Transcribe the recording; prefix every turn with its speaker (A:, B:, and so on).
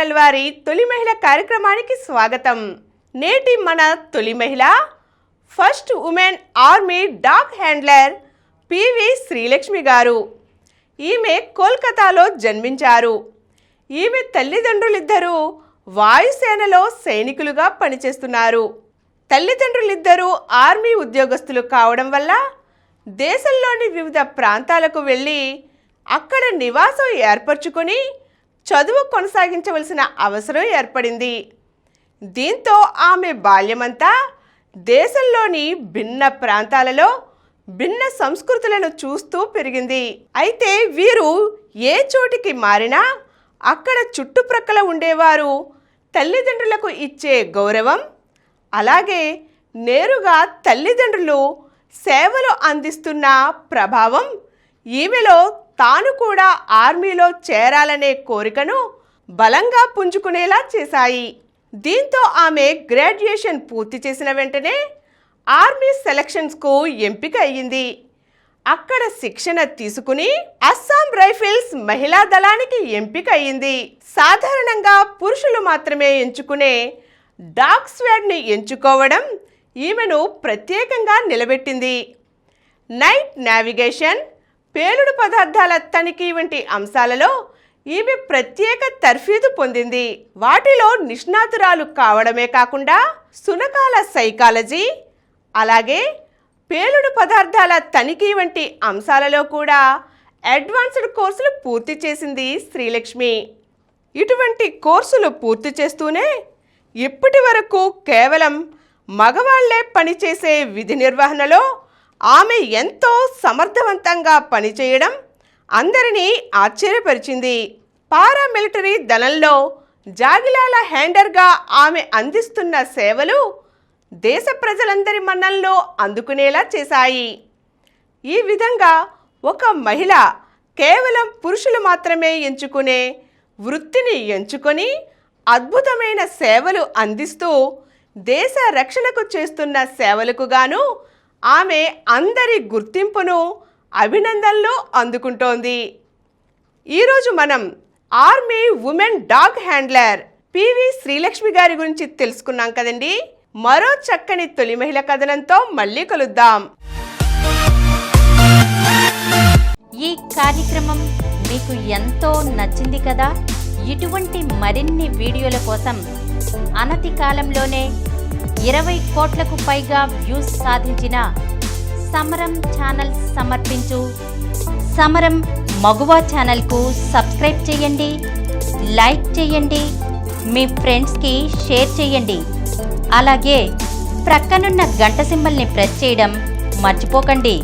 A: Channel వారి తొలి మహిళ కార్యక్రమానికి స్వాగతం. నేటి మన తొలి మహిళ first women army dog handler PV Srilakshmi గారు. ఈమె కోల్కతాలో జన్మించారు. ఈమె తల్లిదండ్రులిద్దరూ వాయుసేనలో సైనికులుగా పనిచేస్తున్నారు. తల్లిదండ్రులిద్దరూ ఆర్మీ ఉద్యోగస్తులు కావడం వల్ల దేశంలోని వివిధ ప్రాంతాలకు వెళ్ళి అక్కడ నివాసం ఏర్పరచుకొని చదువు కొనసాగించవలసిన అవసరం ఏర్పడింది. దీంతో ఆమె బాల్యమంతా దేశంలోని భిన్న ప్రాంతాలలో భిన్న సంస్కృతులను చూస్తూ పెరిగింది. అయితే వీరు ఏ చోటికి మారినా అక్కడ చుట్టుప్రక్కల ఉండేవారు తల్లిదండ్రులకు ఇచ్చే గౌరవం, అలాగే నేరుగా తల్లిదండ్రులు సేవలు అందిస్తున్న ప్రభావం ఈమెలో తాను కూడా ఆర్మీలో చేరాలనే కోరికను బలంగా పుంజుకునేలా చేశాయి. దీంతో ఆమె గ్రాడ్యుయేషన్ పూర్తి చేసిన వెంటనే ఆర్మీ సెలక్షన్స్కు ఎంపిక అయ్యింది. అక్కడ శిక్షణ తీసుకుని అస్సాం రైఫిల్స్ మహిళా దళానికి ఎంపిక అయ్యింది. సాధారణంగా పురుషులు మాత్రమే ఎంచుకునే డాగ్ స్క్వాడ్ని ఎంచుకోవడం ఈమెను ప్రత్యేకంగా నిలబెట్టింది. నైట్ నావిగేషన్, పేలుడు పదార్థాల తనిఖీ వంటి అంశాలలో ఈమె ప్రత్యేక తర్ఫీదు పొందింది. వాటిలో నిష్ణాతురాలు కావడమే కాకుండా శునకాల సైకాలజీ, అలాగే పేలుడు పదార్థాల తనిఖీ వంటి అంశాలలో కూడా అడ్వాన్స్డ్ కోర్సులు పూర్తి చేసింది శ్రీలక్ష్మి. ఇటువంటి కోర్సులు పూర్తి చేస్తూనే ఇప్పటి వరకు కేవలం మగవాళ్లే పనిచేసే విధి నిర్వహణలో ఆమె ఎంతో సమర్థవంతంగా పనిచేయడం అందరినీ ఆశ్చర్యపరిచింది. పారామిలిటరీ దళంలో జాగిలాల హ్యాండర్గా ఆమె అందిస్తున్న సేవలు దేశ ప్రజలందరి మన్ననలు అందుకునేలా చేశాయి. ఈ విధంగా ఒక మహిళ కేవలం పురుషులు మాత్రమే ఎంచుకునే వృత్తిని ఎంచుకొని అద్భుతమైన సేవలు అందిస్తూ దేశ రక్షణకు చేస్తున్న సేవలకు గాను ఆమె అందరి గుర్తింపును, అభినందనలు అందుకుంటోంది. ఈరోజు మనం army women dog handler PV Srilakshmi గారి గురించి తెలుసుకున్నాం కదండి. మరో చక్కని తొలి మహిళ కథనంతో మళ్ళీ కలుద్దాం.
B: ఈ కార్యక్రమం మీకు ఎంతో నచ్చింది కదా. ఇటువంటి మరిన్ని వీడియోల కోసం అనతి కాలంలోనే 20 కోట్లకు పైగా వ్యూస్ సాధించిన సమరం ఛానల్ సమర్పించు సమరం మగువా ఛానల్కు సబ్స్క్రైబ్ చేయండి, లైక్ చేయండి, మీ ఫ్రెండ్స్కి షేర్ చేయండి. అలాగే ప్రక్కనున్న గంట సింబల్ని ప్రెస్ చేయడం మర్చిపోకండి.